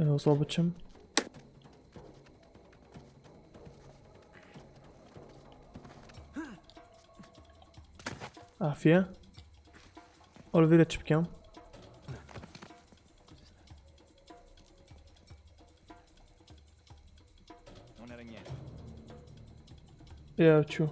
وصوب بچم عافية أولفيرا چی بکەم یا چوو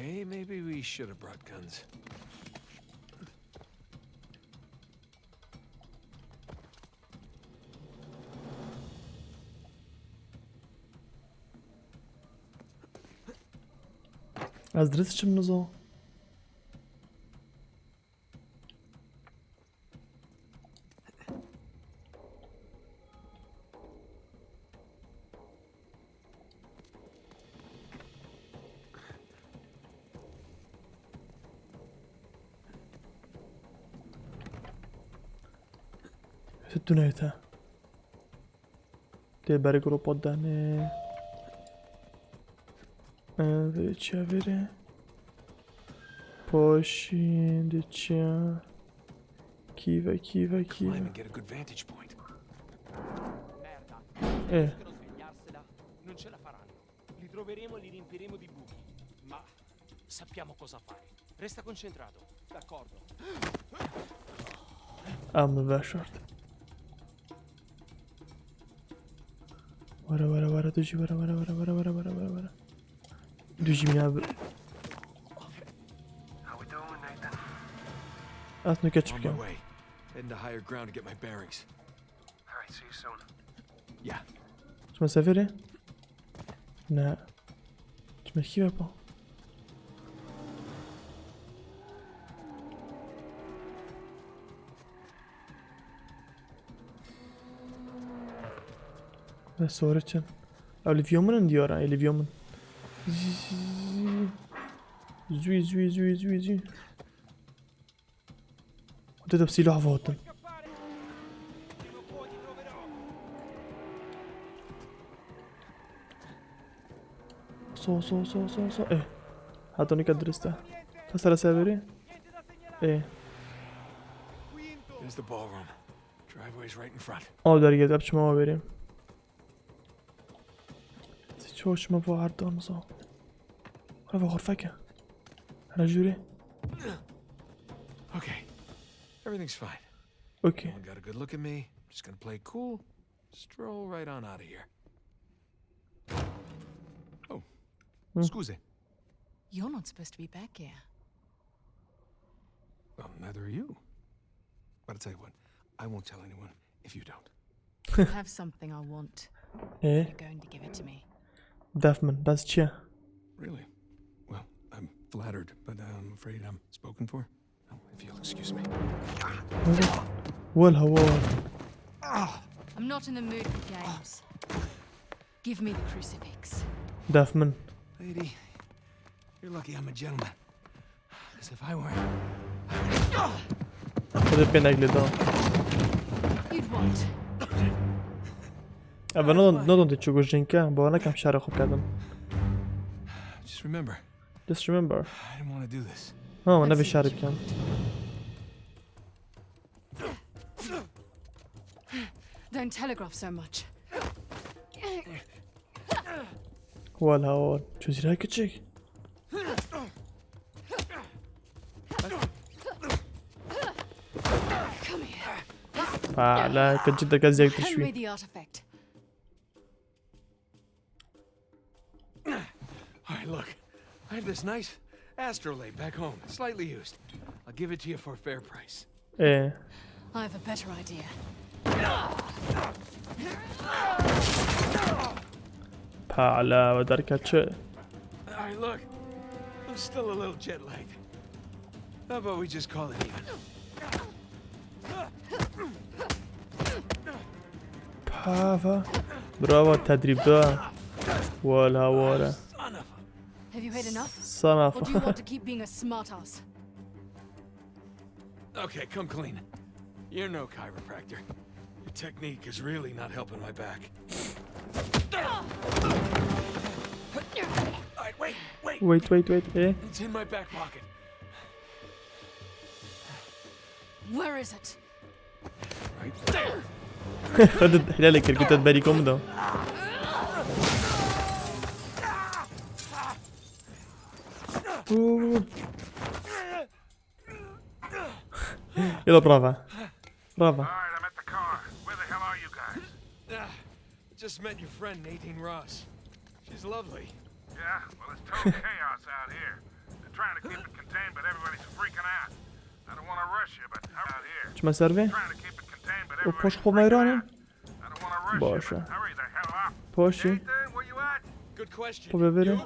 Okay, maybe we should have brought guns. از درست چم نزا ستونيتها دي بري جروبات داني چه بره پاشین ده چه کیوه Non ce la faranno. Li troveremo e li riempiremo di buchi. Ma sappiamo cosa fare. Resta concentrato. D'accordo. امن بشرد ورا دوجي ورا دوجي من أصلا كاتش بكام Heading to higher ground to get my bearings. All right, see you soon. Yeah. شو مسافرة؟ لا شو مشي بابا بس صورتشن أو الفيومن ديارة أي الفيومن زوي وده بسيلو حفاظتن صو إيه هاتوني كدرسته تسأل سافري إيه There's the ballroom. Driveway's right in front. داری يد أبش ما بريم شوش ما بو عرضان مصا أنا غرفك أنا جوري Okay. Everything's fine. أوكي No one got a good look at me. Just gonna play cool. Stroll right on out of here. Oh. Scuse. You're not supposed to be back here. Well, neither are you. But I'll tell you what. I won't tell anyone if you don't. I have something I want. إيه You're going to give it to me. دافمن بس تشيا Really? Well, I'm flattered, but I'm afraid I'm spoken for. Oh, if you'll excuse me. والهوار I'm not in the mood for games. Give me the crucifix. دافمن Lady, you're lucky I'm a gentleman. Because if I weren't... هذا بينك لدان You'd what? أبا نضن تشوفوا جنكا بوانا كم شهر خوب كادم Just remember, just remember I didn't want to do this. ما نبي شهر بكام Don't telegraph so much. والهوار شو زي هيك تشيك Come here. لا كنت جدا كزيك Hand me تشوي the artifact. All right, look. I have this nice astrolabe back home, slightly used. I'll give it to you for a fair price. إيه I have a better idea. لا ودركة شيء All right, look. I'm still a little jet-lagged. How about we just call it even? بافا برافو التدريب ده ولا ولا Son of a... Have you had enough? صنف Or do you want to keep being a smartass? Okay, come clean. You're no chiropractor. Your technique is really not helping my back. Alright, wait. wait ايه It's in my back pocket. Where is it? Right there. خدت حلالك كنت تبالي كومدو يلا برافو برافو Alright, I'm at the car. Where the hell are you guys? Just met your friend Nadine Ross. She's lovely. Yeah, well, it's total chaos out here. They're trying to keep it contained, but everybody's freaking out. I don't want to rush you, but I'm out here. چما سرفي Trying to keep it contained, but و everybody's پوش خوب freaking مایرانی out. I don't want to rush you, باشه but hurry the hell up. پوشی Nathan, where you at? Good question. خب ببره By the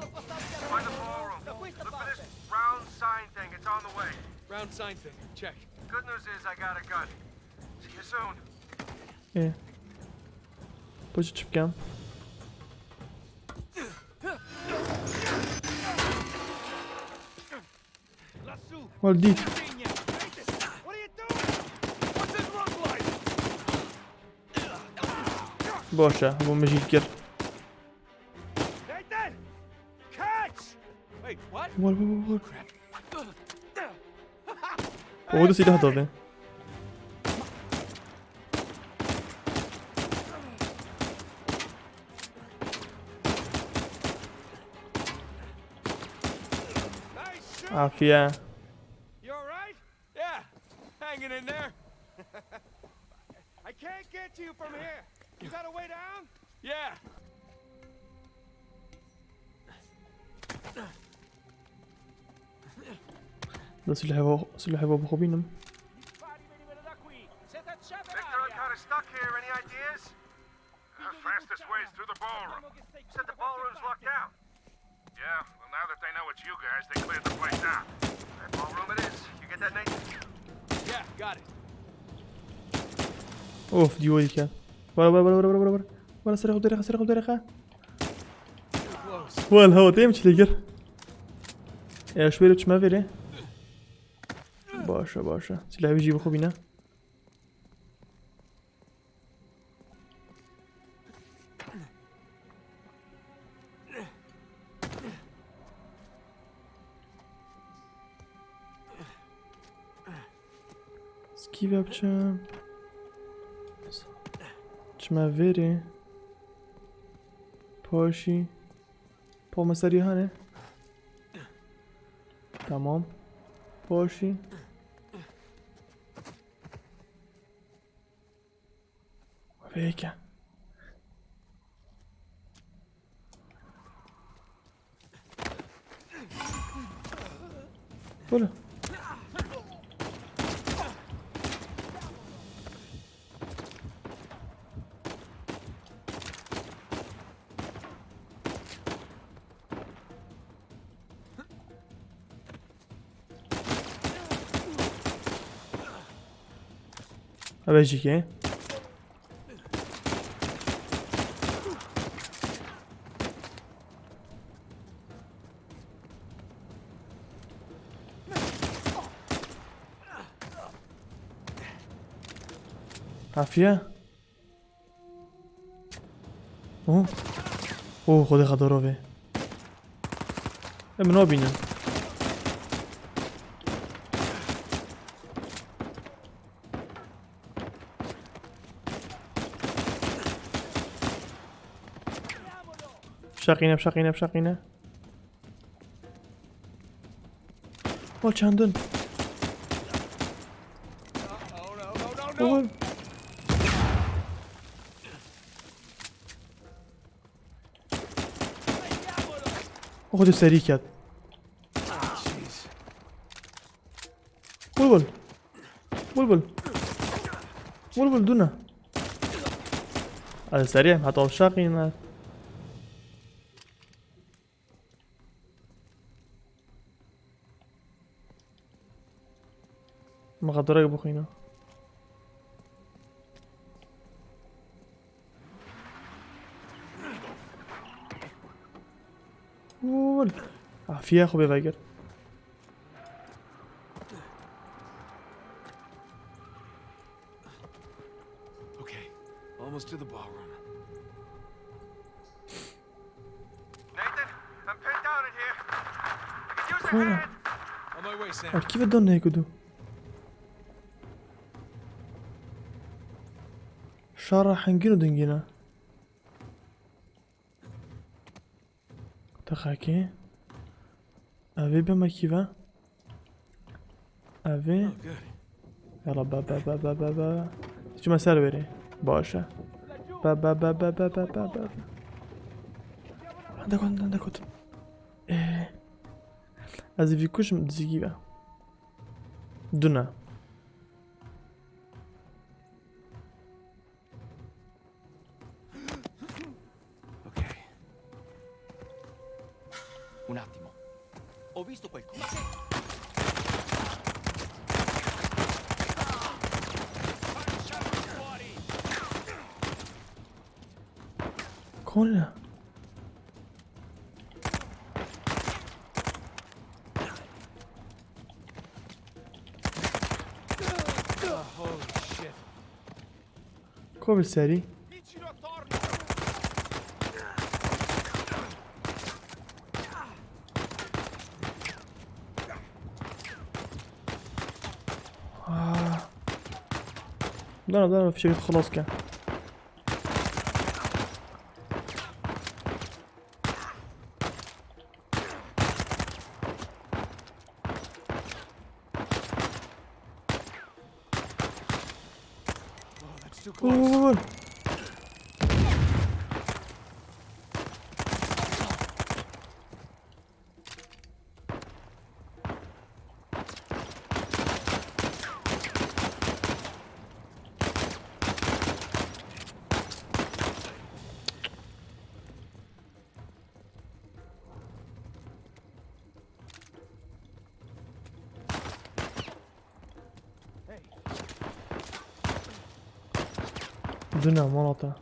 ballroom. Look for this round sign thing. It's on the way. Round sign thing. Check. Good news is I got a gun. See you soon. ايه پوشی چی بکم والديك What are you doing? What's this run like? باشه هو مجي الكر Nathan! Catch! Wait, what? وال Crap. هو ده سلاح ضابط Nice shoot! عافية You alright? Yeah, hanging in there. I can't get to you from here. You got a way down? Yeah. ده سلاح هو بخوبينم Fatti venire da qui. Siete a Victor, I'm kind of stuck here. Any ideas? Fastest way is through the ballroom. Said the ballroom's locked down. Yeah, well, now that they know it's you guys, they cleared the place out. That ballroom it is. You get that, Nathan? Yeah, got it. اوف ديولي كان ولا سرقوا دريخة Close. والهوا تيمش ليجر يا شوية ما فيري باشا سلاح بيجي بخوبينا سكيفا بچم چما ویری پاشی پا مسری هانه تمام پاشی ویکن برو أبجي كي عافية اوه خودی خداروه منو بینم بشقینه مال چندن خودی سریع کرد بول دونه على سريع حتى شاقينا مقدرك بخينا قول عافية أخو بيفاجر Okay, almost to the ballroom. Nathan, I'm pinned down in here. I could use a كونا hand. On my way, Sam. كيف بدنا هيك دو شارع حنجينو دنجينا تخاكي أبي بما كيفا أبي Oh, good. يلا با شو مسار بري باشا با عندك ايه از فيكوش متزيجي بقى دونا Okay. Un attimo. Ho visto qualcosa. كونا Oh, holy shit. كوبل ساري Vicino attorno. لا في شيء خلاص كان Oh, that's too close. قول دونا مناطق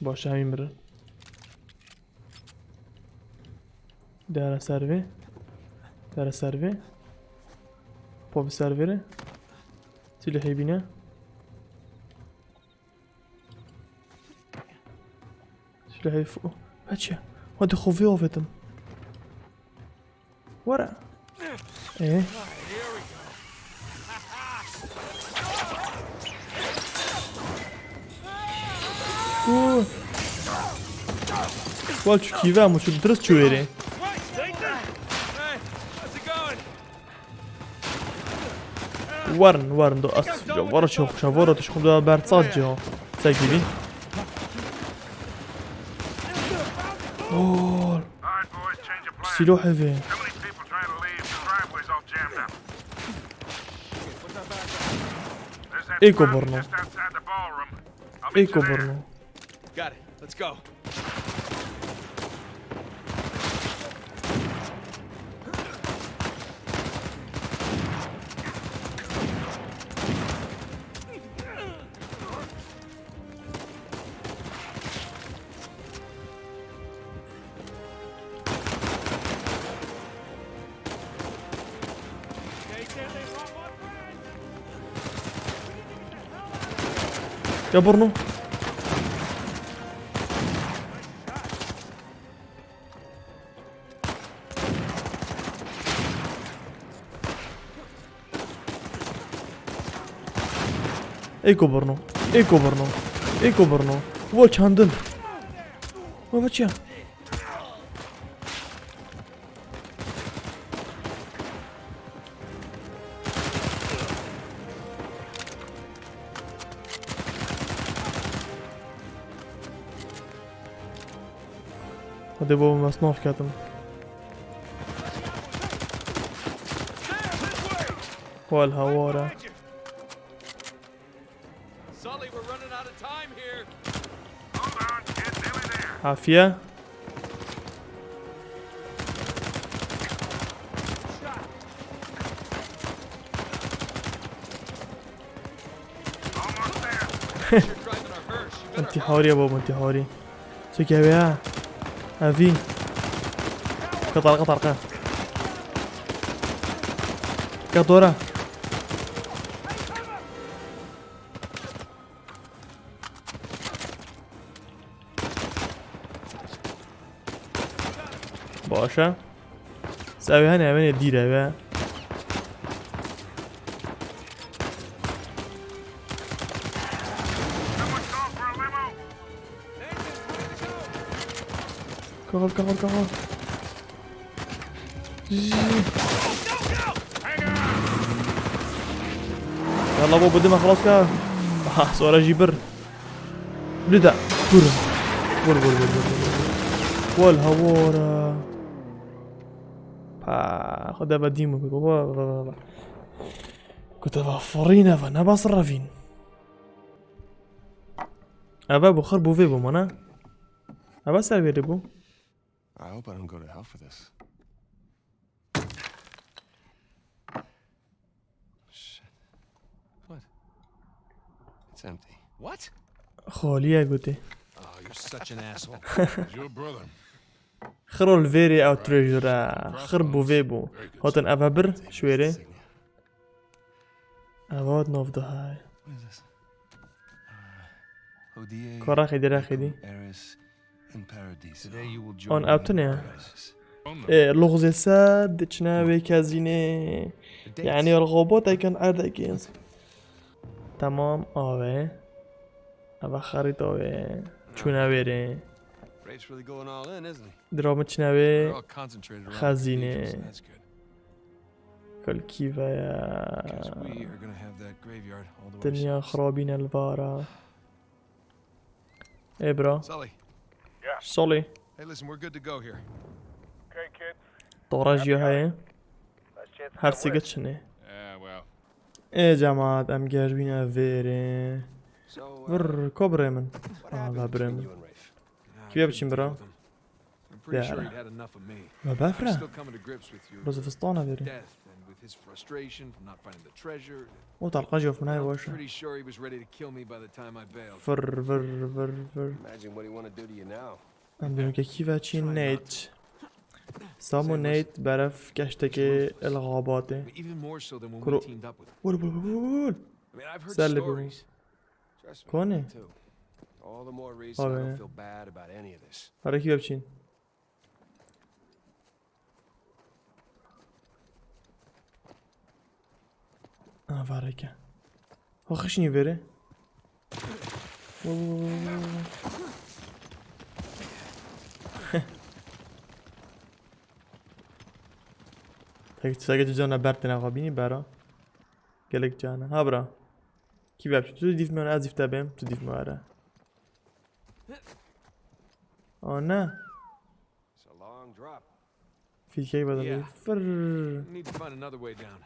باشه همین بره در سروی پا به سرویره سلاحی بینه سلاحی فوق بچه هادي خوفي وفتم ورا ايه اوه والشو كيفا مو شو درست شو يري Hey, how's it going? ورن دو أصف ورا شوف تشخم دو برتصاد جا ساكيبي أوه All right, boys, change of plan. سلاح هذي Too many people trying to leave. The driveway's all jammed up. There's that Eko fountain Borno. just outside the ballroom. I'll meet ايكو you there. برنو Got it. Let's go. يا برنو ايكو برنو واتش هاندل ما بچه هذا بابا مصنوف كاتم والهوارة Sully, we're running out of time here. Hold on, kid, nearly there. عافية Almost there. You're driving our hearse. You better انتحاري يا بابا انتحاري شكي بيها هافي قطر قطر قطورة باشا ساوي هاني عمين الديرة بقى Someone call for a limo. كغل كغل كغل يلا بابا بدي ما خلاص كا سؤال جيبر بدا بور والهوارة خدا بديمو بابا كنت بفرينا فانا بصرفين أبا بخر بوفيبو مانا أبا سالفي ربو I hope I don't go to hell for this. Shit. What? It's empty. What? خوليا قلتي Oh, you're such an asshole. It's your brother. خرو الفيري او تريجر خربو فيبو هوتن افابر شويري Insignia. افاد نوف هاي What is this? Hodie كوراخي دي راخي دي Eris in Paradiso. Today you will join اون اوتنيا Oasis. ايه لغز ساد تشناوي كازيني يعني الغوبوت ايكن عردك تمام اوه ابا خريط اوه چوناويري Rafe's really going all in, isn't he? درام They're چناوي all concentrated around خزينة. the cathedrals, so that's good. كل كيفايا Guess we are gonna have that graveyard all to دنيا ourselves. خرابين الفارا ايه برا Sully, صولي hey, listen, we're good to go here. Okay, kid. طوراجيو هاي Last chance to هرسي win. قتشني Yeah, well. ايه جماعة ام جاربين فيري So, فر كوبري من what اه happened between بابرم you and Rafe? Nah, I كيف couldn't بتشين deal برا؟ with him. I'm pretty Yeah. sure he'd had enough of me. ما I'm بافرة still coming to grips with your روز فستانة فيري death and with his frustration from not finding the treasure. وطلقة جوف من هاي I'm واشا pretty sure he was ready to kill me by the time I bailed. فر فر فر فر Imagine what he want to do to you now. ام بينو كيفا تشين نيت سامو نيت بعرف كشتكي الغاباتي I mean, even more so than when Kuro- we teamed up with him. بول بول بول I mean, I've heard Sally, stories. Trust me, كوني me too. All the more reason I Oh, yeah. don't feel bad about any of this. برا كيفا بتشين فاركة هو خشني فيري ساقط جانا برتنا غابيني برا قالك جانا ها برا كيف بتشين تو ديف من ازيف تابم تو ديف مارا نه It's a long drop. في كيف بدل Yeah. فر We need to find another way down.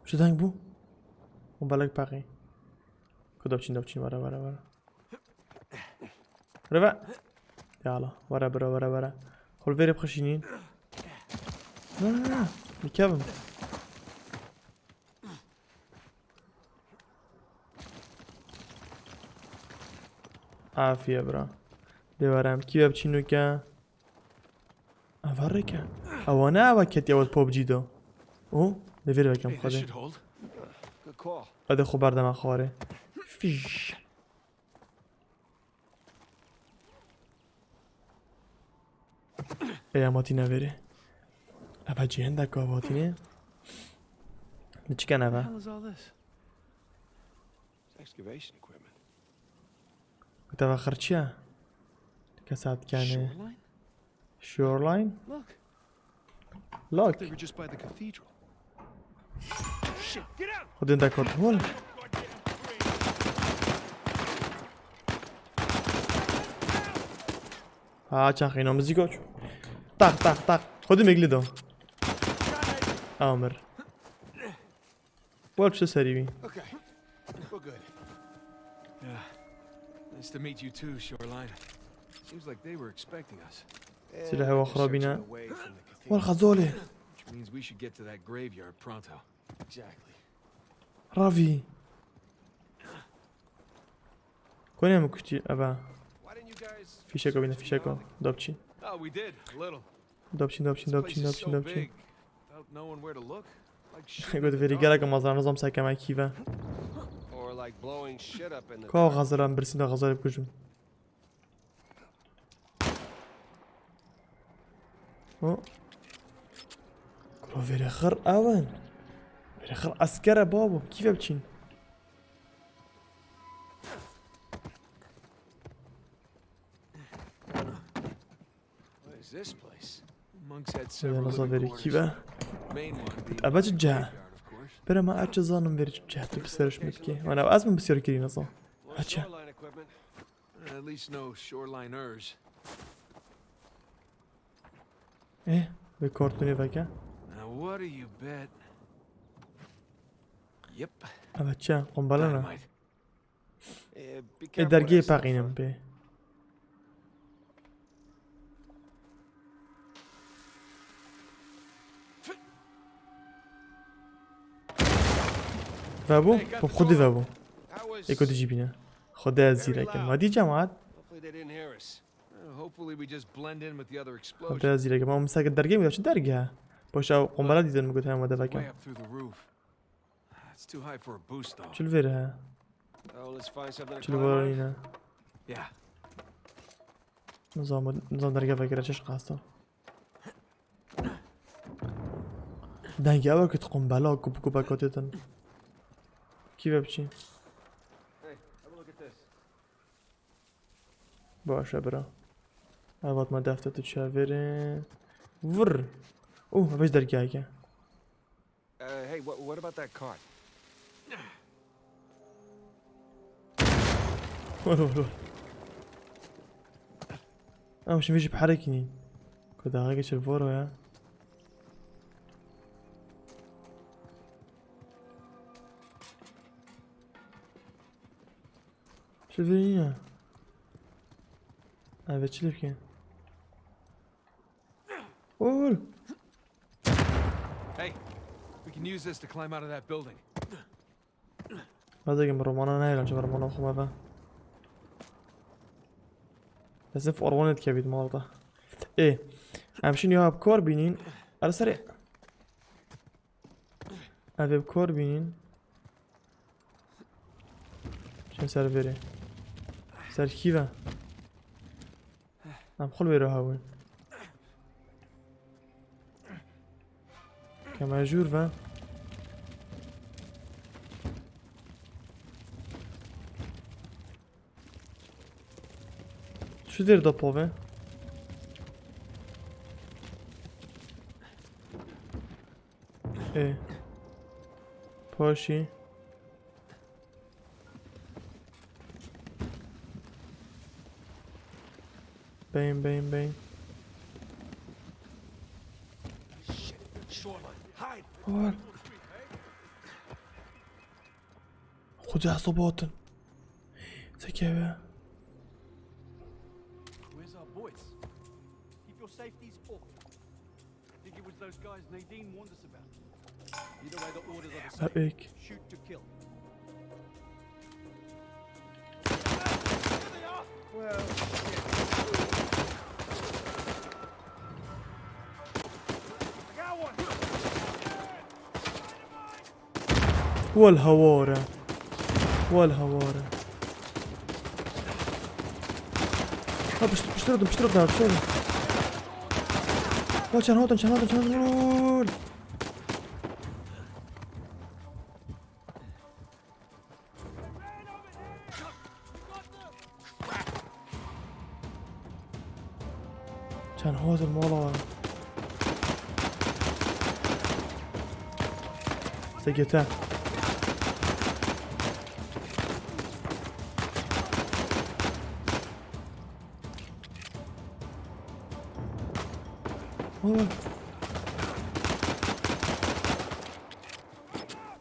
شو دنگ بو؟ اون بالك باقي كو دابچين ورا ربع يلا ورا برا خل فيري بخشينين لا مكابم عافية برا ديوارم كيف بچينو كا افركا اوانا وكت يود بوب جيدو او دفير بكم Hey, this خده should hold. Good call. هذا خو بردم خواره فيش ايه ماتينا بره ابا جي عندك ماتينه نچ كان What the ابا hell is all this? It's excavation equipment. كنت بخر چيا كسات كان Shoreline? شورلاين Look, لوك they were just by the cathedral. Shit, get out! خد عندك كنترول ها چان خينو مزيكوچ طق طق طق خودم مگلی دو آمر بول چه سری بی Okay, we're good. Yeah. Nice to meet you too, Shoreline. Seems like they were expecting us. سلاح واخرى بنا Away from the cathedral. والخزولة Which means we should get to that graveyard pronto. Exactly. رافي كوني مكتي أبا Why didn't you guys... في شكو بينا في شكو دوبشي Oh, we did, a little. دوبشي دوبشي This place دوبشي is دوبشي so دوبشي big, without knowing where to look. Like shit in قلت the فيري dark. قالك مازال نظام ساكا معي كيفا Or like blowing shit up in the... كوا غزلان برسينا غزالي بكجم كوا فيري خر اوان فيري خر عسكرة بابا كيف بتشين What is this place? Monks had يا several نظام living فيري quarters. كيفا Main one being أبا the جا graveyard, of course. برا ما أتش ظانم فيري جهتو بسرش متكي وانا أزمن بسير كيري نظام More Gotcha. shoreline equipment. At least no shoreliners. إيه بكارتوني فكا Now what do you bet? Yep. أبا تشا قنبلنا Dynamite. Be careful with الدرجية that stuff, باقينم huh? به فابو خودي فابو That was... يكو تجيبينا خدا زيرك ما دي جماعات Hopefully they didn't hear us. Hopefully we just blend in with the other explosion. خدا زيرك ما مساك الدرجة ميدا شو درجة باش أو قنبلة ديدن مقول هاي ماذا Way فكا up through the roof. It's too high for a boost though. شو الفيرها Oh, let's find something to شو climb on. الورينا Yeah. نظام درجة فكرة چش قاستا دنگه اول كت قنبلة كوب كوبا كاتتن كيف بچي Hey, have a look at this. باشه برا اوات ما دفتر تو شاوره ور اوه باش درگاه اگه Hey, what about that cart? اه مش فيش بحركني كده هاجي شلفورو يا شلفينينا هذا تشلف كان قول Hey, we can use this to climb out of that building. هذا جنب رومانا نايلان شوف رومانا وخما فا لازم في أروانة كبيد مرضى ايه همشين يوها بكور بينين على سريع هذا بكور بينين شو سر بيري سر كيفا هم خل بيرو هاوين كما جور فا شو دير دبوفي ايه باشي باين أول. خذ عصبات سكيبة Where's our boys? Keep your safeties up. Think it was those guys Nadine warned us about. Either way, the orders are the same. أبيك Shoot to kill. والهوارة والهوارة بشتردم كان هوتن كان هوتن مولا سكتا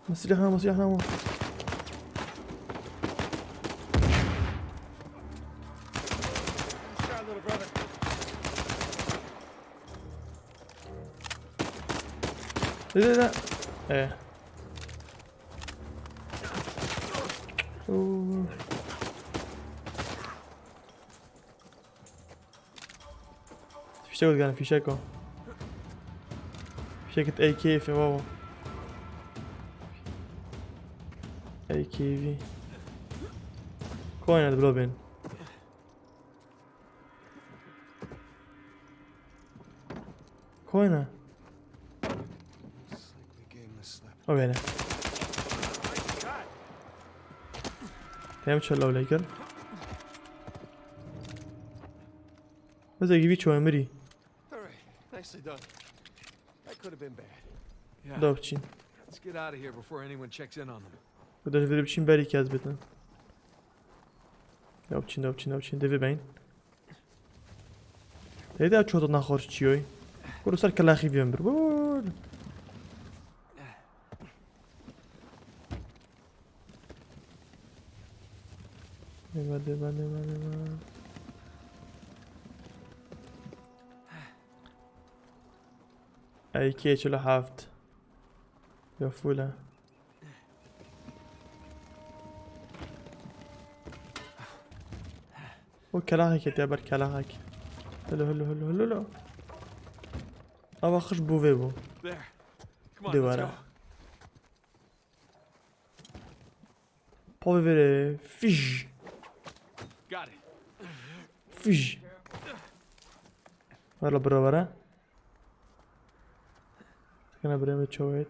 مسيح نامو Shot, little brother. لا ايه أوه. في شيء قال في شيكو في شيكة اي كيف يا بابا اي كيفي كوين هذا بلوبين كوينه Looks like we gave him the slip. او هنا تمام شلون ليكر بس اجيبي شوي مري All right, nicely done. That could have been bad. Yeah. دوبچین Let's get out of here before anyone checks in on them. بدأت في بچین بری که از بتن دوبچین دوی بین دیده چوت نخورش چیوی برو سر کلاخی بیام برو بله ای که 47 یا فوله او کلاخی که تیبر کلاخی هلو اما خش بووه بو There. Come on, let's دوباره go. پا ببره فیش Got it. فیش والا برابره کنه برای چوید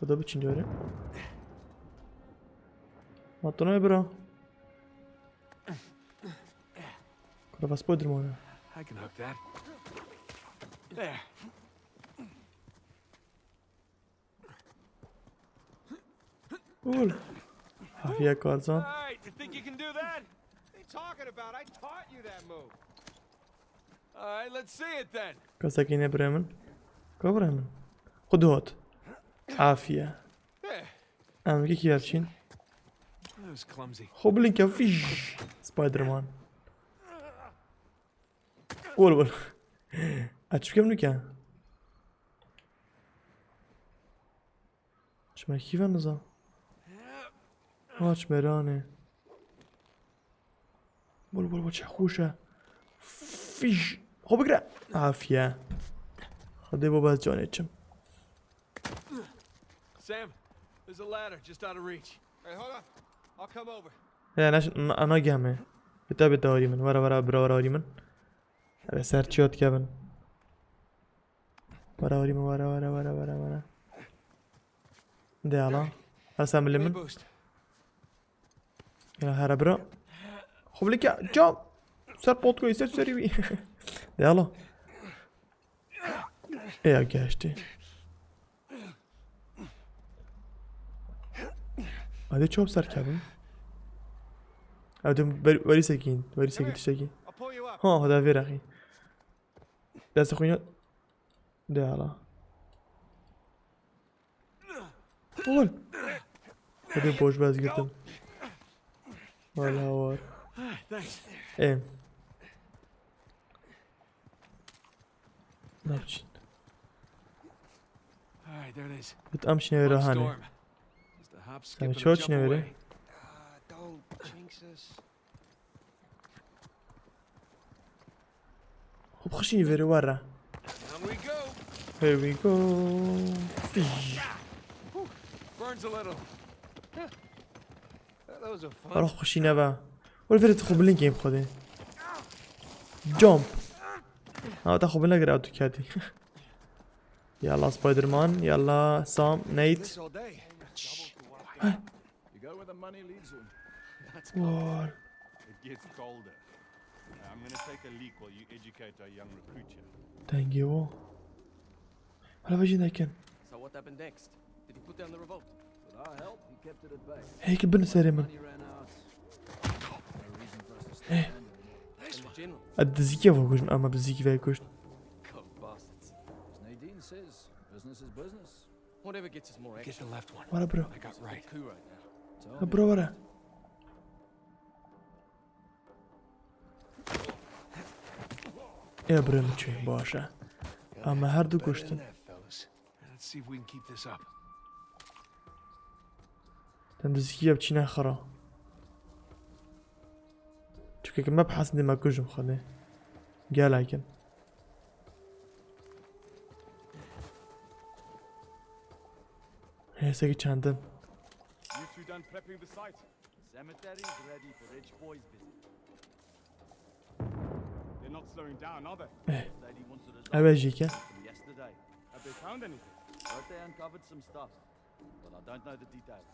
کدا بچین جاره ما تو نمی برا کدا بس پودر مونه I can hook that. There. قول حافیه کارزان All right, you think you can do that? What are you talking about? I taught you that move. All right, let's see it then. کساکینه برای من که برای من خودوات عافیه There. ام میگه کی بچین That was clumsy. خب لینک فیش سپایدرمان قول اچ کم نکن چما کی نزا آچ مرانه بول چه خوشه فیش خب بگره عافیه خده بابا از جانه چم Sam, there's a ladder just out of reach. Hey, hold on. I'll come over. لا انا جامه بتابع دوري من ورا برا من ابي سر شوت كابن ورا ده على هسه من Give me a لمن boost. يلا هربرا خب لك جام سر بوت كويس سري بي ده يلا ايه يا قاشتي هذا شوب سر كابن هذا وري سكين تشتكي I'll pull you up. ها هذا فير اخي دست خوينا ده على قول هذا بوش باز قلتم ولا هوار Thanks. ايه نبجين All right, there it is. بتأمشي One نويرا هاني storm. Just a hop, skip, سامي and a شوتش jump نويرا away. Don't jinx us. خب خشيني فيري ورا Down we go. here we go فيش Burns a little. Those are fun. اروح خشينا بقى والفيري تخب اللينك يم خدي جامب تاخذ لنا قرا اوتو كاتي يلا سبايدر مان يلا سام نيت This all day. You go where the money leads you. وال It gets colder. I'm gonna take a leak while you educate our young recruit here. تانجيو هلا بجي ناكن So what happened next? Did he put down the revolt? With our help, he kept it at bay. هيك بن ساري من Money ran out. No reason for us to stand anymore. And the general? الدزيكي فوقوش اما بزيكي فيكوش Cold bastards. As Nadine says, business is business. Whatever gets us more Get action. the left one. ورا برو I got right. Coup right now. So, برو ورا ابرم چی باشه اما هر دو Better than کشتن that, fellas. Let's see if we can keep this up. تندزكية بچی نخرا چونکه که مبحث دي ما کجم خده گلاکن هسه که چندن You two done prepping the site? Cemetery is ready for rich boys visit. They're not slowing down, are they? Said he wants the اوه results جیکه from yesterday. Have they found anything? Heard they uncovered some stuff, but I don't know the details.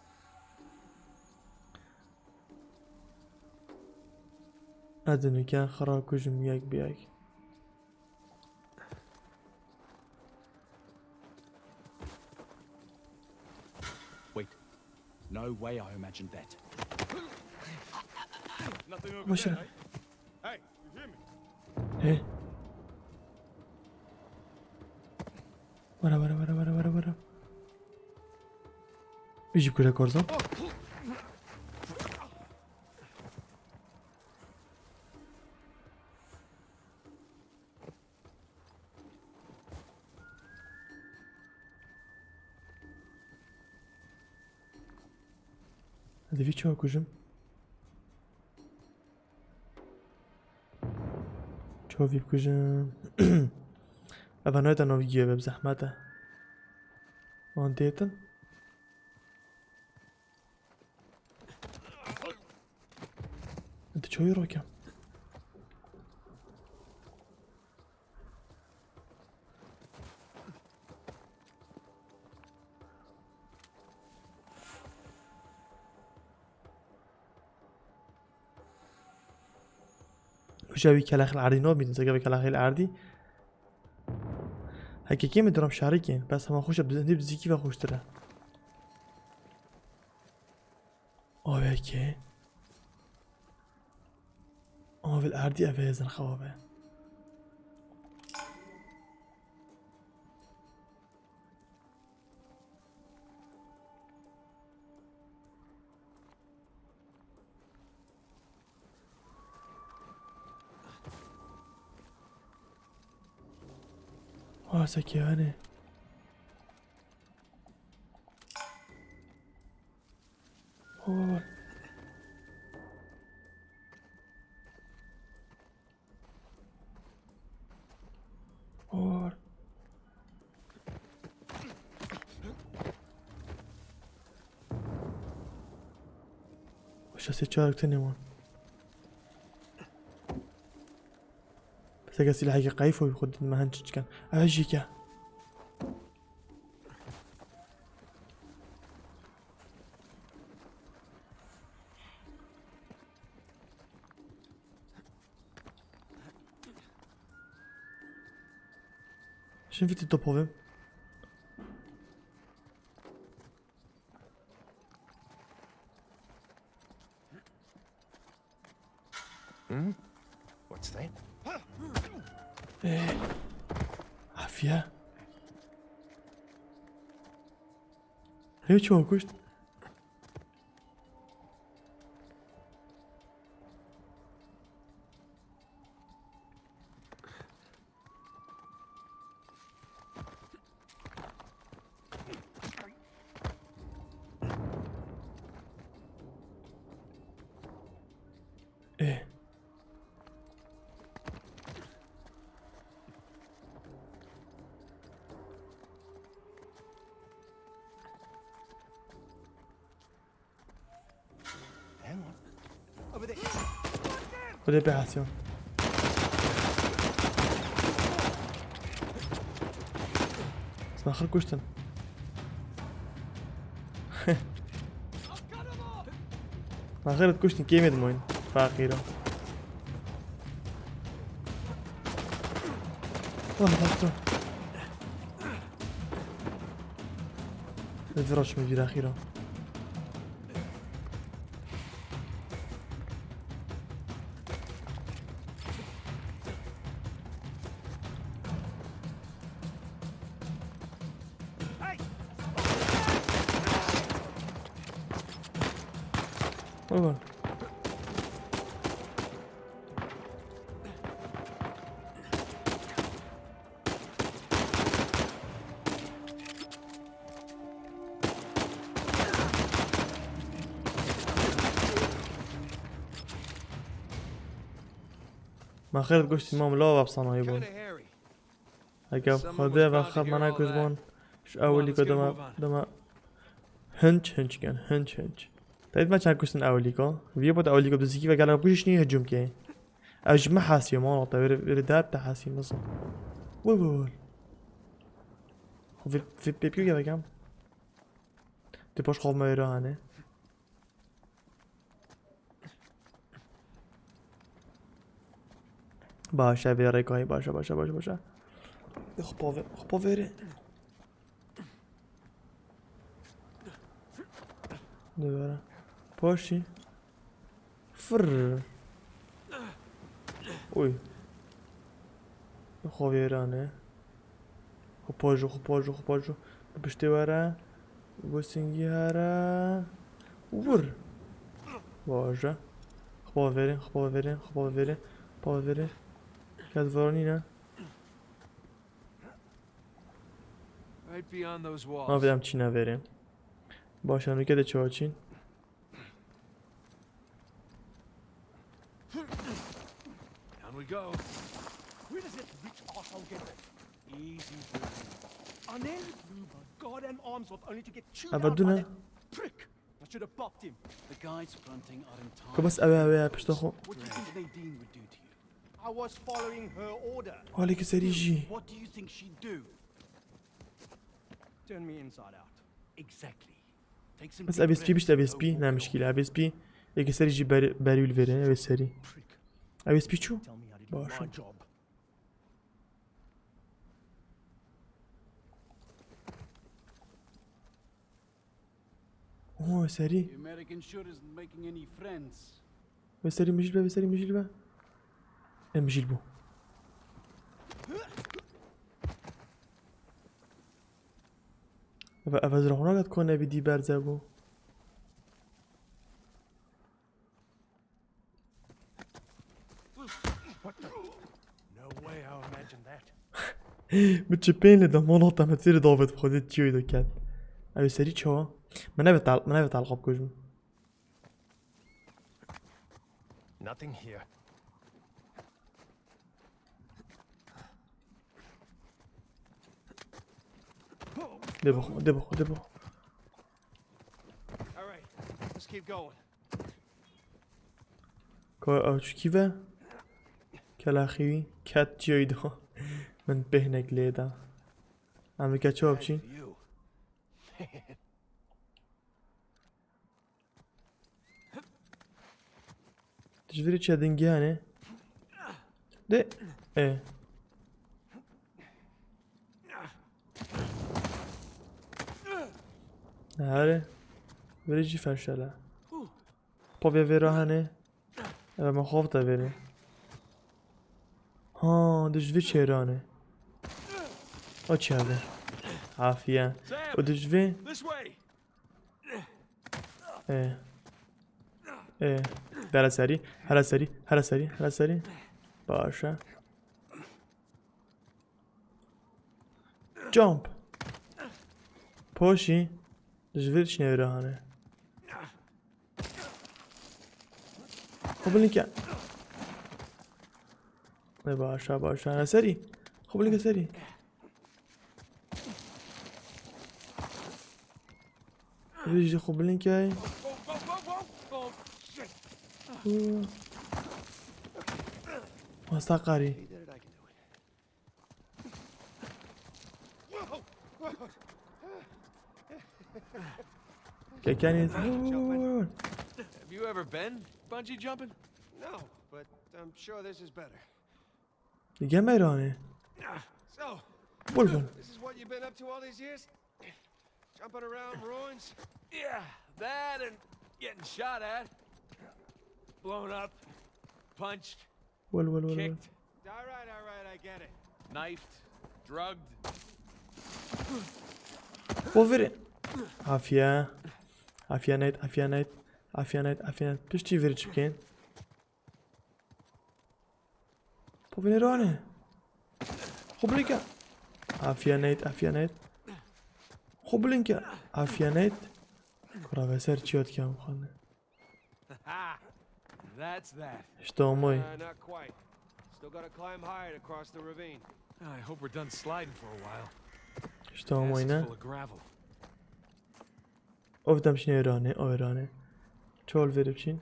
ادنو که خرا کجم یک بیاک Wait. No way I imagined that. Nothing over What's there, that? eh? Hey, you hear me? ايه ورا ورا ورا ورا ورا ورا يجيب كلها كورزان هذا في شو كوجم شو في كوجم هذا نويت انه يجيب بزحمته وان ديتن انت شو يروكم وشاوي كلاخ العردي نو بيدن ساقا كلاخ العردي هكا كيما درام شاركين بس هما خوش نبدا زيكي خوش ترى اوكي في العردي افيزن خوابه سكياني أوه أوه وش هسي تنيمون بس قاسي لحاجة قايفة ويخد ما هنشج كان أجيك J'ai vite to powiem. What's that? عافية. هي شو كشت؟ ايه Hang on. Over there. Libération. اسمع آخر كشتن. ما غير كشتن كيمد موين فاقيرة. والله الفراش من الفيرا أخيرا. بابا ما خیرت گوشتی مام لا بابسانایی بون Kinda hairy. اگه خدا و خب من گوشبون ش اولی که دم هنچ کن هنچ تاید ما چند کشتن اولی که ویه بود اولی که بزیکی و گلم گوشش نیه هجوم که اوج ما حاسی ما نطا ویر داب تحاسی مثلا وول في بيبيو كم تباش خوف ما يراهنه باشا بيري كاي باشا خب ويري دوباره باشي فر اوي خوف يرانه خب بشتی وره بوسینگی هره ور باشه خب بریم کدوارنی نه Right beyond those walls. ما بدم چی نبریم باشه همه که ده چه چین Down we go. Where does this rich arsehole get it? Easy, Our name is Ruba, goddamn arms off only to get chewed out by بدونه that prick. I should have popped him. The guys fronting are in که time. بس اوه پشت خو What do you think Nadine would do to you? I was following her order. حالی که سری جی What do you think she'd do? Turn me inside out. Exactly. Take some بس deep اوه سپی breaths. بشت اوه سپی نه مشکله اوه سپی یکی سری جی بریول وره اوه سری اوه سپی چو Tell me how to do باشه my job. اوه سری The American sure isn't making any friends. اوه سری مجیل به مجیل بو اوه زرخونا قد کنه بیدی برزه بو No way I imagined that. متشبين لده مناطق ما تصير ضابط بخذت تشوي دو كات اوه سری چوا من نبت علقب کجم Nothing here. دبو All right, let's keep going. اوش كيفا كلاخيوي كات جيدو من بهنك ليدا امريكا شو بشي You. تجبري تشادنجي هاني ده ايه هاره بريجي فشله بابا فيرا هاني ما خوف تا بره ها دجوی چهرانه او چه هده عافیه او دجوی This way. اه هر سری باشه جامپ پوشی دجوی چهرانه خب لینکه نه باشه نه سری خب لینکه سری ریجی خب لینکه مستقری He did it, I can do it. که کنید Have you ever been bungee jumping? No, but I'm sure this is better. دیگه میرانه So, بول this is what you've been up to all these years? Jumping around ruins? Yeah, that and getting shot at, blown up, punched, بول kicked, All right, I get it. knifed, drugged. بوفره عافیه نایت عافية عافية بشتي فيرج بكين بوفيني راني خبلينكا عافية خبلينكا عافية كرا بسر چيوت كام خانه That's that. شتو موي Not quite. Still gotta climb higher to cross the ravine. I hope we're done sliding for a while. شتو This موي is نه full of gravel. افتم شنو رانه چول فيري بچين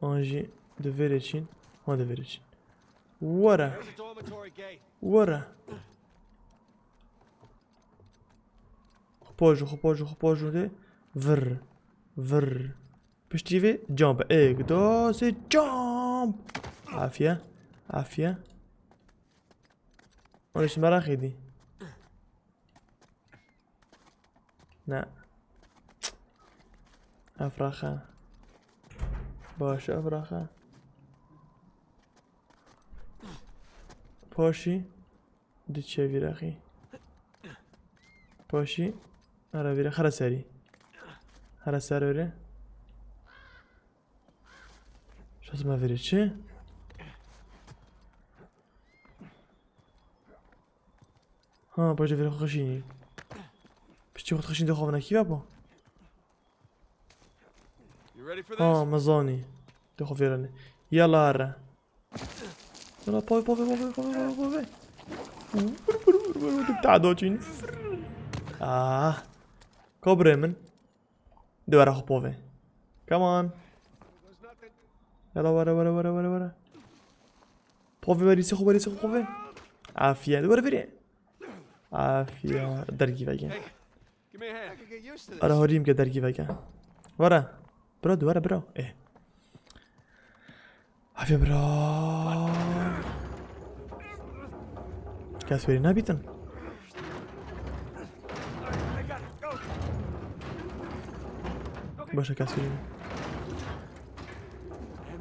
انجي دو فيري چين ما دو فيري چين ورا There's a dormitory gate. ورا خبوجو ده فر پشتی في جامب ایک دو سه جامب عافية اونش مرا خیدی نه افراخه باشه افراخه پاشی دی چه ویرخی پاشی ارا ویرخ هر سری هر سر وره شاز ما ویره چه ها باشه ویره خشینی پشتی خود خشین دو خواب نکی بابا You ready for this? ها مزانی دو خواب ویرانه یالا هره يلا بوي تعدو چين كوبري من دوره خو بوي كمان يلا ورا بوي بريسي خو بوي عافية دوره بري عافية درجي فاجا Give me a hand. I can get used to this. ارا هوريم كه درجي فاجا ورا برو ايه عافية برا كاسوري نابيتن باشا كاسوري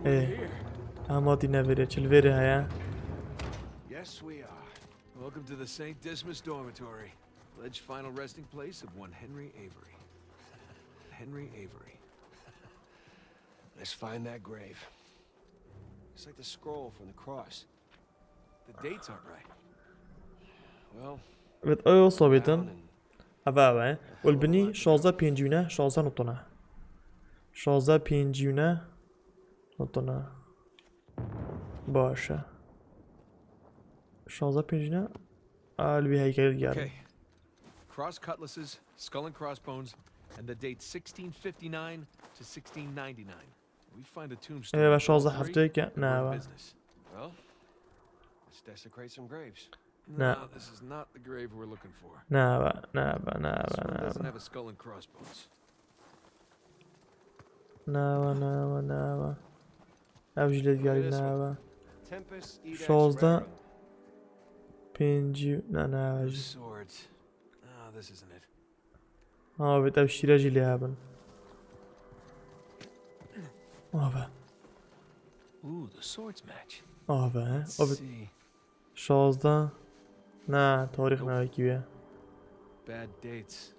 ايه امادي نبري تشلفيري هيا Yes, we are. Welcome to the St. Dismas Dormitory. Alleged final resting place of one Henry Avery. Henry Avery. Let's find that grave. It's like the scroll from the cross. The dates aren't right. Well, بت ايو صوبيتن افا والبني شازا بينجينا شازا نطنا شازا بينجينا نطنا باشا شازا بينجينا البي هيكل الجار okay. Cross cutlasses, skull and crossbones, and the date 1659 to 1699. We find a tombstone. ايه with all شازا three, حفتيك we're in نعم business. Well, let's desecrate some graves. No, No. this is not the grave we're looking for. نعم This one doesn't have a skull and crossbones. نعم اوجي الجاري نعم Tempest Edax شازده Rerum. بينجي Those swords. Ah, this isn't it. بيت ابشيرا جيلي هابن Ooh, the swords match. Let's Let's see. 16 نه تاریخ نوکی بیا Bad dates.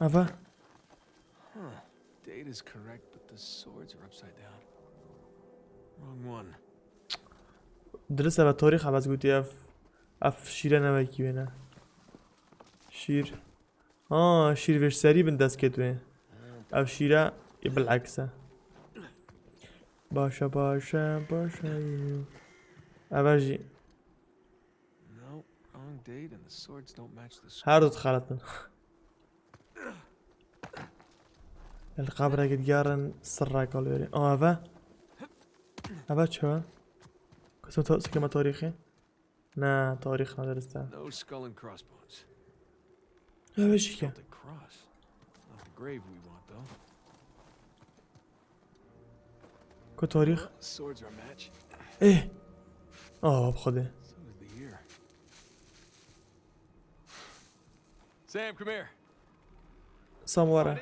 افا Huh. Date is correct, but the swords are upside down. Wrong one. درست به تاریخ عوض گوتی اف شیره نوکی بینه شیر شیر وش سری بن دست کتوه اف شیره بالعکسه باشا اول جی No, wrong date, and the swords don't match the هر دو scroll. تخلطن القبر قد جارن سرا قالوري افا چه سكما تاريخي نا تاريخ ندرسته No skull and crossbones. افا شيكا The cross. Not the grave we want, though. كو تاريخ The swords are a match. ايه بخده So is the year. Sam, come here. سامورا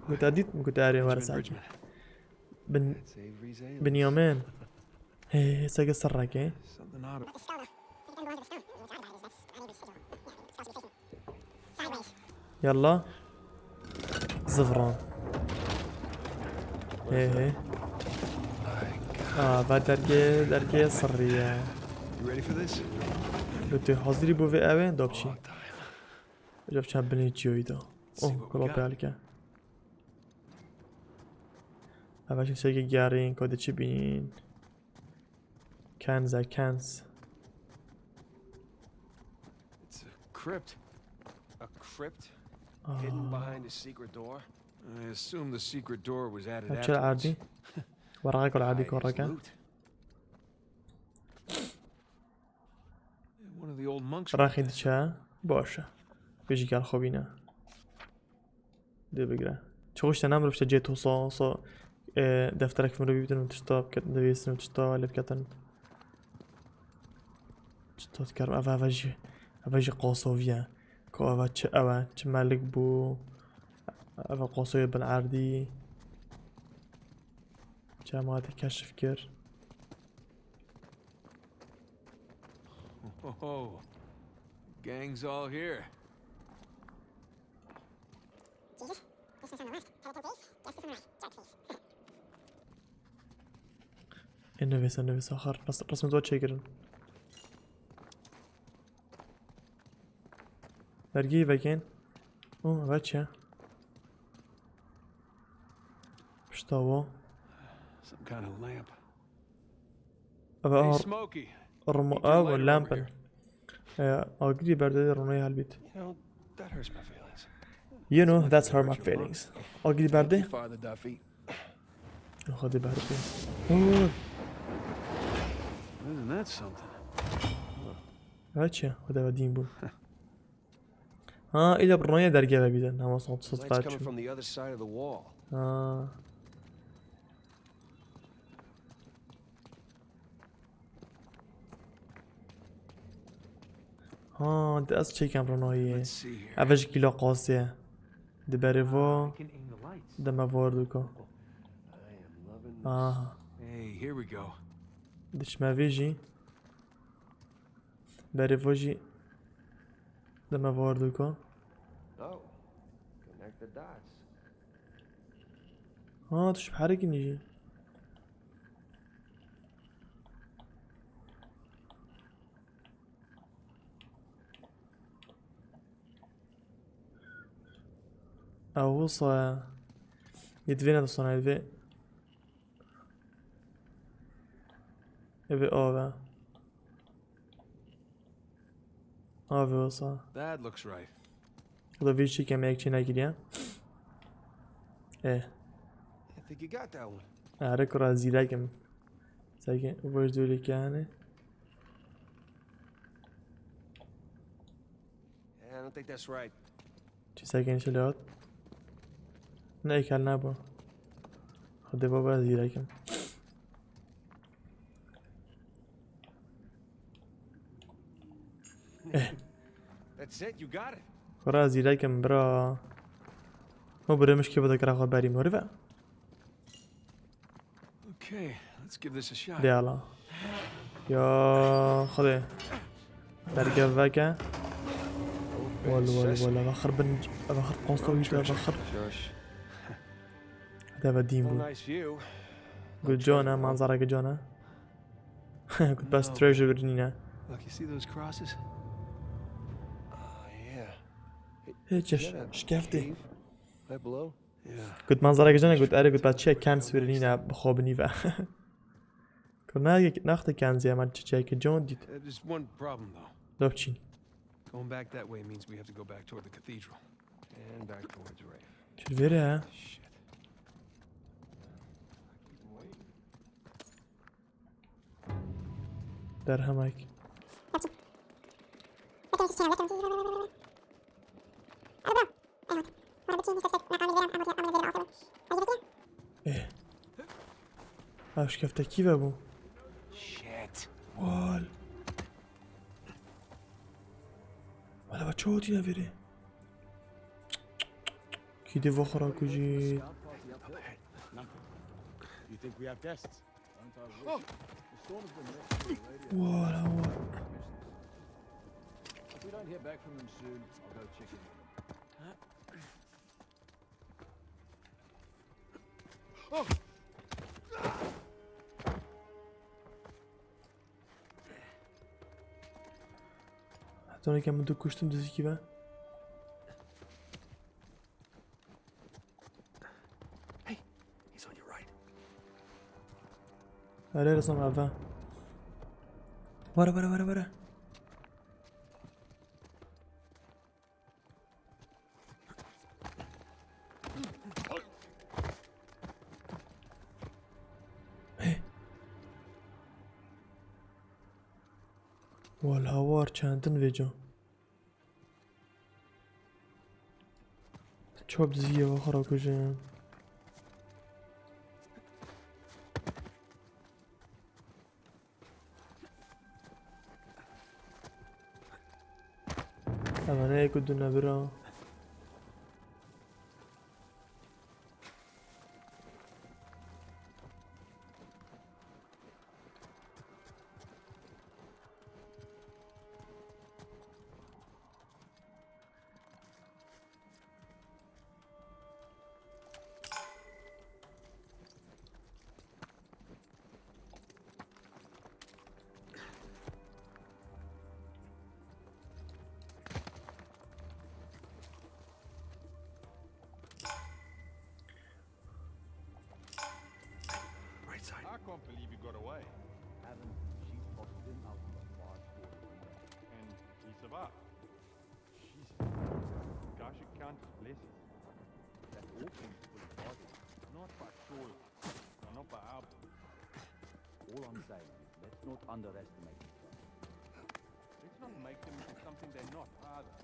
متعديد مكتاري ورا Benjamin ساكي Bridgman. بن That's Avery's alias. بنيامين ايه ساقي سراك ايه Something odd. يلا زفران هي بعد درجة سرية. You ready for this? لو تي حاضري بو في اوين دوبشي. جاب شاب بني جويدا. كلا بالك. اول شيء جارين كود چی بینین؟ cans. It's a crypt. A crypt? Hidden behind a secret door? I assume the secret door was added هادشي العادي. ورقك العادي كوركا. One of the old monks. راخي دشا باشه. بيجي قال خوبينا. دي بقرا. چوش تنام رفت جيت وصا دفترك مرة بيبدن وتشطاب كتن دويسن وتشطاب اللي بكتن. تشطاب كرم أفاجي قاصوفيا. كو أفا چه مالك بو. أفا قاصوية بالعردي. جامعات كشف كر. Oh, gang's all here. النفس آخر رسم دوت شيكرن برقي باكين باتشا بشتاوا Some kind of lamp. أبا Hey, Smokey. رموة واللامبن أقري بردي رمية هالبيت. That hurts my feelings. You know that's hurt my feelings. أقري بردي Father Duffy. خدي بردي. Isn't that something? باتشا هذا ودين بو. إلا برمية درجة ببيدن هم صوت Light's صوت coming from the other side of the wall. ده از چه کم رونایی Let's see here. اوش کلا قاسیه ده بریوا I can aim the lights. ده مواردو که Hey, here we go. دش مویجی بریوا جی ده مواردو که Oh, connect the dots. توش بحركي نيجي أوصى يدفينا تصنع يدفي يبي أوبا أوبا وصى That looks right. هذا في شيء كم يكشي ناكيديا إيه I think you got that one. أعرف كرا زيدا كم ساكن وبرزولي كانه Yeah, I don't think that's right. چی ساکن شلوت نه کل نبا خدا بابا زیرا کم That's it, you got it. خورا زیرا کم برا ما برمش که بده کرا خود بریم ورفا Okay, let's give this a shot. دیالا یا خدا درگه وکه ولا بخر بنج بخر قوسوي بخر هذا بدين بو Nice view. قلت جونا منظرك جونا كنت بس تريجر برنينا Look, you see those crosses? Oh, yeah. هيك شكفتي Right below? Yeah. كنت منظرك جونا قلت أري قلت باتشي كان سبرنينا بخوبني فا كنا ناخذ كان زي ما تشيك جون ديت There's one problem, though. دوبشين Going back that way means we have to go back toward the cathedral. And back towards Rafe. شو الفيرة Shit. درهمك ايه اش كفتك كيف ابو Shit. وال ولا بتشوتي يا فيري كي دي فخرة كوجي You think we have guests? ولا هو If we don't hear back from them soon, I'll go check in. حتی اونی که من دو کشتم دزی کی با Hey, he's on your right. آره رسم اول وره والهوار چندن ویجا چوب زیه و خرا کجم امانه یک دو نبرا Right side. I can't believe you got away. She's popped him out of a large door window. And he survived. Jesus. Guy should count his blessings. That orphan's full of bodies. Not by Troy. No, not by our book. All I'm saying is let's not underestimate each other. Let's not make them into something they're not either.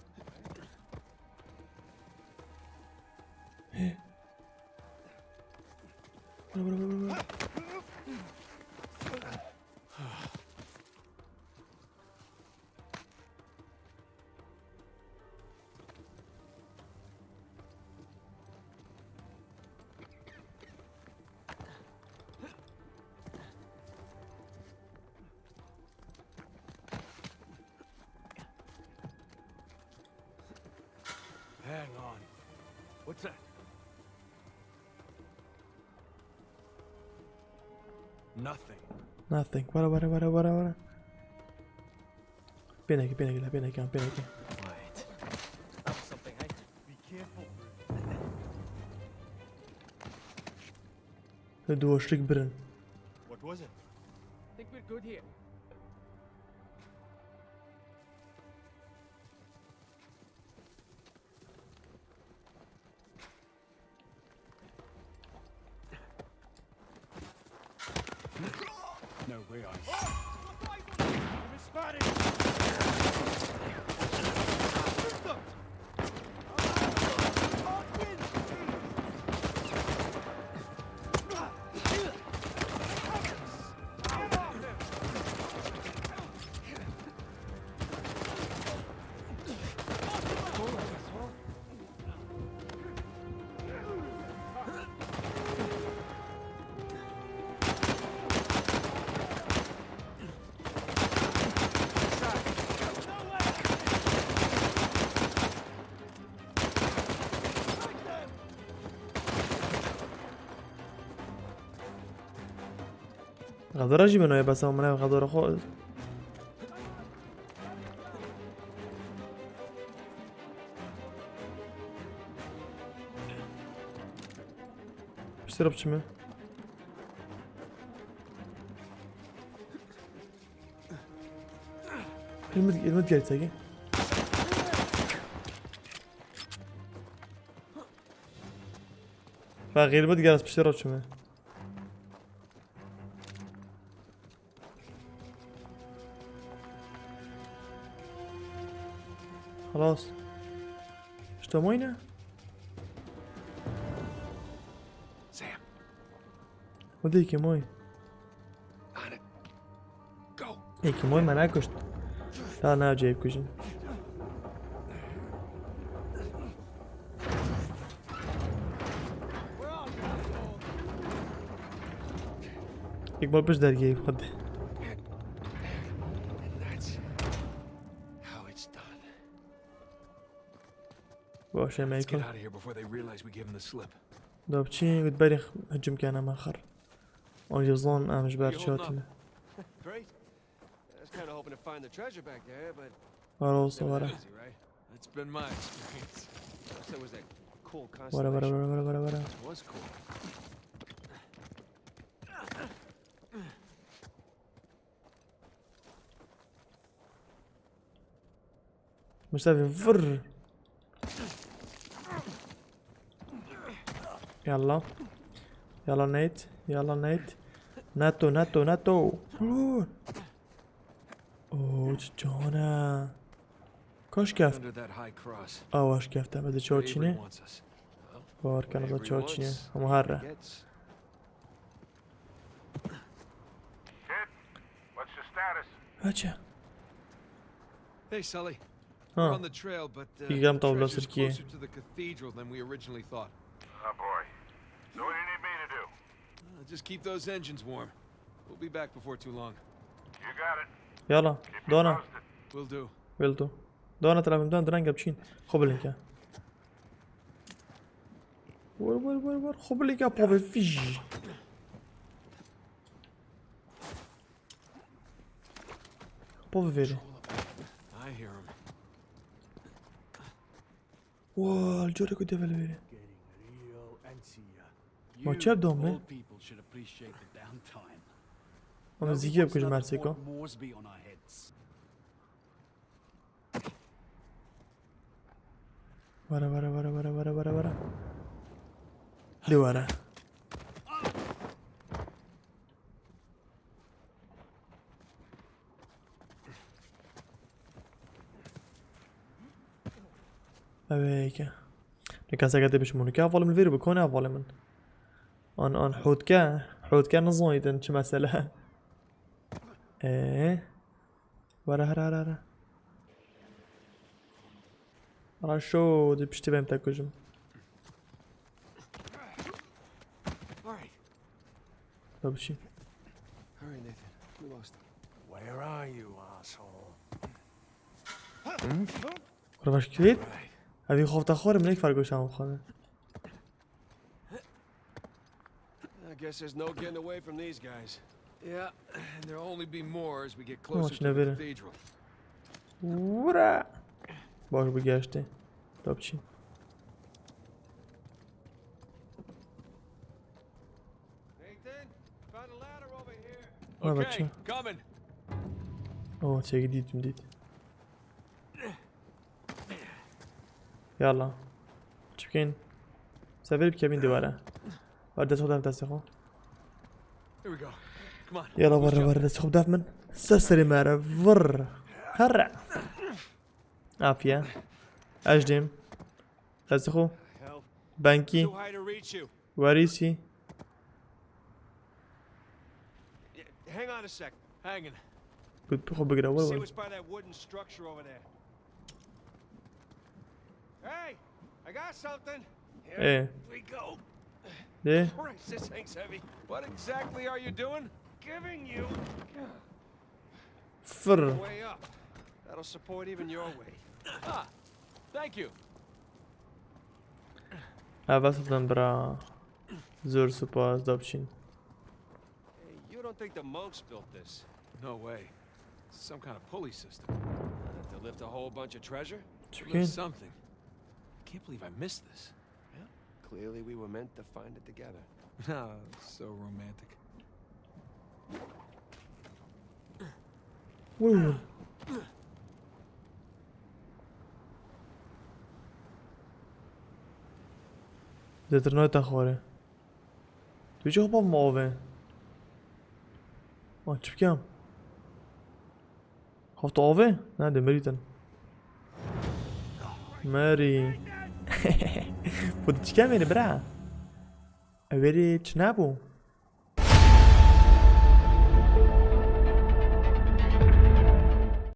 Hang on. What's that? Nothing. nothing وره بینه که Wait. Something, hey? Be careful. دو اشترك برن What was it? I think we're good here. No, we are. غدر اجي منو بس هم من غدر خو اشترب چمه المد قاعد تلاقي فغير المد جالس بشترب چمه خلاص что موينه Sam, وديك موي on it. Go. هيك موي ما ناكشت لا انا جايب كوجن يقبل بش دار جايب خد And that's how it's done. باشه ما Let's get يكون out of here before they realize we gave them the slip. دوبچين قد بريخ هجم كان ما اخر او يظن امش You بار holding شوتنا Great. I was kind of hoping to find the treasure back there, but ورا ورا Easy, right? That's been my experience. So it was a cool ورا ورا constellation. ورا ورا ورا It was cool. مستوي فر يلا يلا نيت يلا نيت ناتو ناتو ناتو اوه جانا كاش كفت Under that high cross. اواش كفته بده Avery چارچینه wants us. بار کنه با Avery چارچینه wants, همه هره gets. Kid, what's your status? بچه Hey, Sully. We're ها on the trail, but يقام طاولة treasure's سلكية closer to the cathedral than we originally thought. Oh boy. So what do you need me to do? Just keep those engines warm. We'll be back before too long. You got it. يلا Keep me دونا posted. Will do. ولتو دونا ترى من دون درنجة بشين خبلك ور خبلك بوفي فيج بوفي فيري I hear him. واو الجوري كنت فيري Getting real antsy. ما تشاب دوم Old people should appreciate the downtime. اما زيكي بكوش مارسيكو Moresby on our heads. ورا ورا ورا ورا ورا ورا ورا دي ورا اويكا نكاسا قد بش مونو كافول من الفيرو بكون افول من ان حوت كا نزويدن شو مسألة ايه ورا هرا هرا راه شو دي بشتي بهم تاكوجم All right. بمشي All right, Nathan. We lost him. Where are you, asshole? رفاش كفيت Right. هذي خوف تاخور من هيك فرقوش عم بخونه I guess there's no getting away from these guys. Yeah, and there'll only be more as we get closer to شنو the بيره؟ cathedral. ورا باش بگشته بمشي Nathan, found a ladder over here. ما Okay, بچه coming. اوه شي جديد يلا چبكين سافر بكابين دواره بعد دست خودم دست خو Here we go. Come on. يلا let's برا jump. برا دست خود داف من سسري مارا فر هرع عافية اجدم دست خو Hell, بانكي too high to reach you. وريسي Hang on a sec. Hanging. كنت بخو بقرا See ولا what's by that wooden structure over there. Hey, I got something. Here ايه we go. ليه Christ, this thing's heavy. What exactly are you doing? Giving you فر way up. That'll support even your weight. Ah, thank you. اواسطن برا زور سپاس دابشین Hey, you don't think the monks built this? No way. It's some kind of pulley system. To lift a whole bunch of treasure? چبكين There's something. I can't believe I missed this. Clearly we were meant to find it together. Ah, so romantic. وين زترنوی تخوره تو چه خوبم معاون آه چی بکم خفت آوه نه ده مریتن مری بودی چی کم اینه برا اولی چه نبو